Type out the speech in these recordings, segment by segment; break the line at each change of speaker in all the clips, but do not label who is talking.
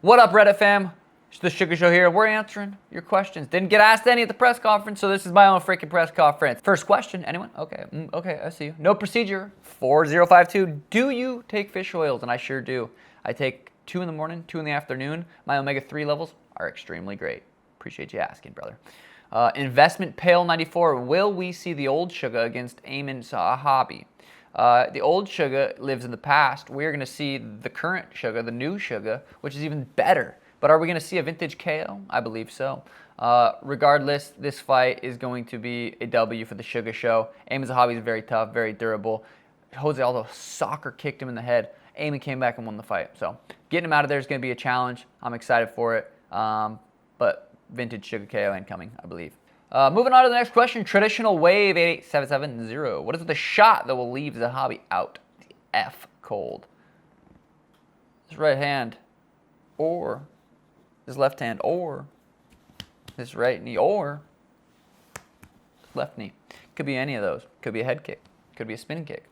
What up, Reddit fam? It's the Sugar Show here. We're answering your questions. Didn't get asked any at the press conference, so this is my own freaking press conference. First question, anyone? Okay, okay, I see you. No procedure. 4052. Do you take fish oils? And I sure do. I take 2 in the morning, 2 in the afternoon. My omega-3 levels are extremely great. Appreciate you asking, brother. Investment Pale 94. Will we see the old Sugar against Eamon's hobby? The old Sugar lives in the past. We're going to see the current Sugar, the new Sugar, which is even better. But are we going to see a vintage KO? I believe so. Regardless, this fight is going to be a W for the Sugar Show. Eamon's hobby is very tough, very durable. Jose Aldo soccer kicked him in the head. Eamon came back and won the fight. So getting him out of there is going to be a challenge. I'm excited for it. But vintage Sugar KO incoming, I believe. Moving on to the next question. Traditional Wave 88770. What is the shot that will leave the hobby out? The F cold. His right hand, or his left hand, or his right knee, or his left knee. Could be any of those. Could be a head kick. Could be a spin kick.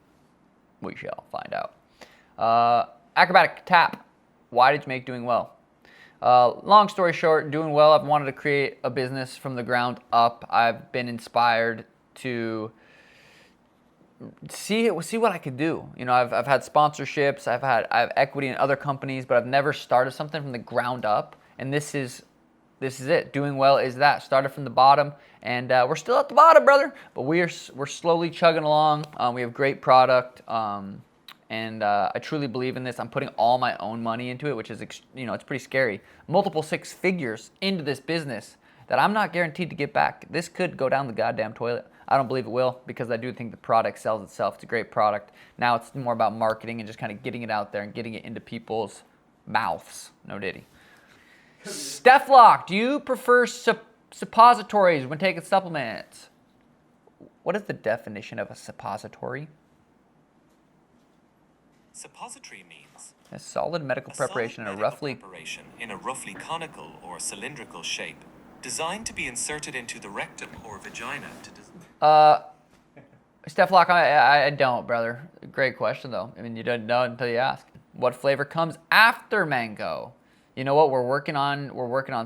We shall find out. Acrobatic tap. Why did you make Doing Well? Long story short, Doing Well, I've wanted to create a business from the ground up. I've been inspired to see what I could do. You know, I've had sponsorships, I have equity in other companies, but I've never started something from the ground up. And this is it. Doing Well is that. Started from the bottom, and we're still at the bottom, brother. But we're slowly chugging along. We have great product. And I truly believe in this. I'm putting all my own money into it, which is, it's pretty scary. Multiple 6 figures into this business that I'm not guaranteed to get back. This could go down the goddamn toilet. I don't believe it will, because I do think the product sells itself. It's a great product. Now it's more about marketing and just kind of getting it out there and getting it into people's mouths. No diddy. Steph Lock, do you prefer suppositories when taking supplements? What is the definition of a suppository?
Suppository means
a solid medical preparation in a roughly
conical or cylindrical shape, designed to be inserted into the rectum or vagina.
Steph Lock, I don't, brother. Great question though. I mean, you don't know until you ask. What flavor comes after mango? You know what? We're working on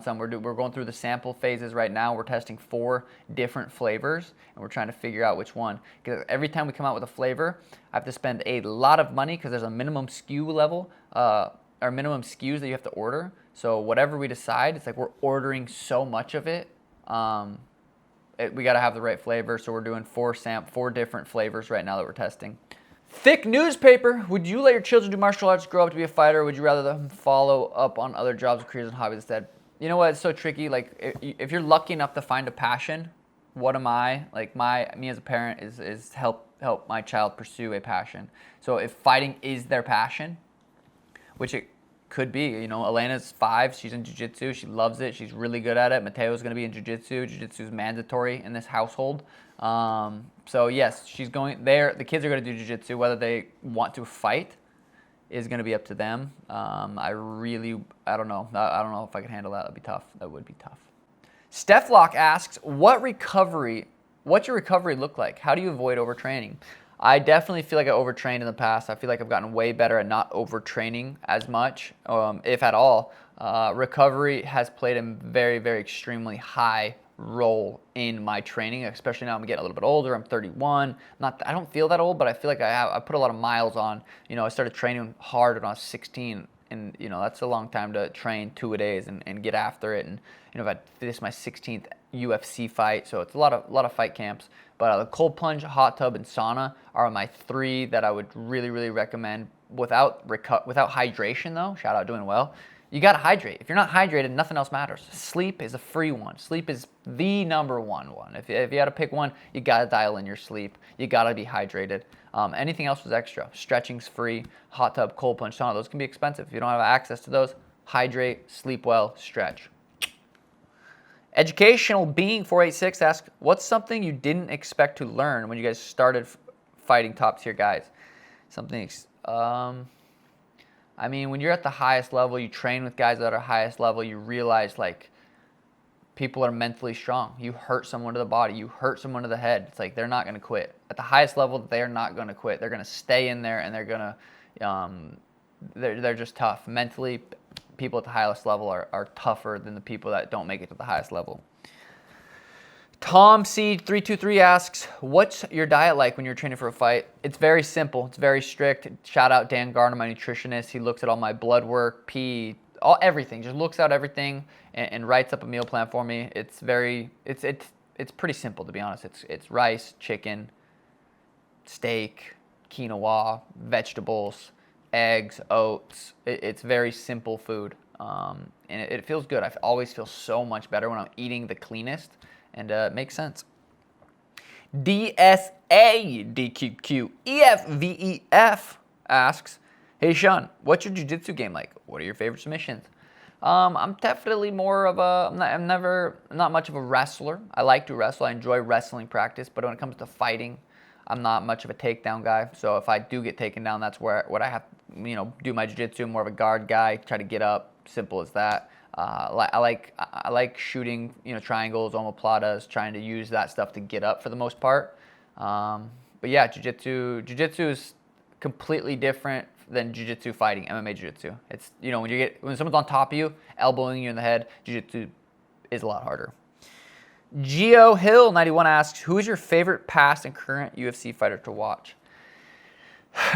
some. We're going through the sample phases right now. We're testing 4 different flavors, and we're trying to figure out which one. Because every time we come out with a flavor, I have to spend a lot of money because there's a minimum SKU level, or minimum SKUs that you have to order. So whatever we decide, it's like we're ordering so much of it. We got to have the right flavor. So we're doing 4 different flavors right now that we're testing. Thick newspaper. Would you let your children do martial arts, grow up to be a fighter, or would you rather them follow up on other jobs, careers, and hobbies instead? You know what? It's so tricky. Like, if you're lucky enough to find a passion, what am I? Like, me as a parent is help my child pursue a passion. So if fighting is their passion, which it could be, Elena's 5, she's in jiu-jitsu, she loves it, she's really good at it. Mateo's going to be in jiu-jitsu. Jiu-jitsu is mandatory in this household. So yes, she's going there. The kids are going to do jiu-jitsu. Whether they want to fight is going to be up to them. I don't know. I don't know if I could handle that. That'd be tough. That would be tough. Steph Lock asks, what's your recovery look like? How do you avoid overtraining? I definitely feel like I overtrained in the past. I feel like I've gotten way better at not overtraining as much, if at all. Recovery has played a very, very extremely high role in my training, especially now I'm getting a little bit older. I'm 31. I don't feel that old, but I feel like I put a lot of miles on. I started training hard when I was 16, and that's a long time to train 2 a days and get after it. And this is my 16th UFC fight, so it's a lot of fight camps. But the cold plunge, hot tub, and sauna are my 3 that I would really, really recommend. Without hydration though, shout out Doing Well. You got to hydrate. If you're not hydrated, nothing else matters. Sleep is a free one. Sleep is the number one. If you had to pick one, you got to dial in your sleep. You got to be hydrated. Anything else is extra. Stretching's free. Hot tub, cold plunge, sauna, those can be expensive. If you don't have access to those, hydrate, sleep well, stretch. Educational Being 486 asks, what's something you didn't expect to learn when you guys started fighting top tier guys? When you're at the highest level, you train with guys that are highest level, you realize people are mentally strong. You hurt someone to the body, you hurt someone to the head. It's like they're not going to quit. At the highest level, they're not going to quit. They're going to stay in there, and they're going to, they're just tough. Mentally, people at the highest level are tougher than the people that don't make it to the highest level. Tom C323 asks, what's your diet like when you're training for a fight? It's very simple. It's very strict. Shout out Dan Garner, my nutritionist. He looks at all my blood work, pee, everything. Just looks out everything and writes up a meal plan for me. It's pretty simple, to be honest. It's rice, chicken, steak, quinoa, vegetables, eggs, oats. It's very simple food, and it feels good. I always feel so much better when I'm eating the cleanest. And it makes sense. DSADQQEFVEF asks, hey Sean, what's your jiu-jitsu game like? What are your favorite submissions? I'm definitely more of a, I'm not much of a wrestler. I like to wrestle. I enjoy wrestling practice, but when it comes to fighting, I'm not much of a takedown guy. So if I do get taken down, that's where I have to, do my jiu-jitsu. More of a guard guy, try to get up. Simple as that. I like shooting, triangles, omoplatas, trying to use that stuff to get up for the most part. But yeah, jiu-jitsu is completely different than jiu-jitsu fighting, MMA jiu-jitsu. It's, when someone's on top of you, elbowing you in the head, jiu-jitsu is a lot harder. Geo Hill 91 asks, who is your favorite past and current UFC fighter to watch?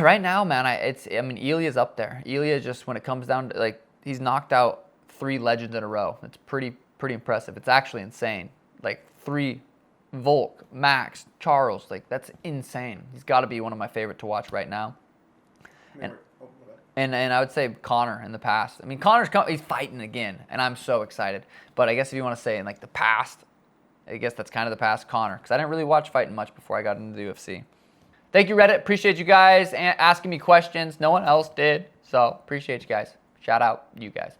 Right now, man, Ilya's up there. Ilya just, when it comes down to, he's knocked out 3 legends in a row. It's pretty impressive. It's actually insane. 3 Volk, Max, Charles, that's insane. He's got to be one of my favorite to watch right now. And I would say Connor in the past. He's fighting again, and I'm so excited. But I guess if you want to say in the past, I guess that's kind of the past, Connor, because I didn't really watch fighting much before I got into the UFC. Thank you, Reddit. Appreciate you guys asking me questions. No one else did, so appreciate you guys. Shout out you guys.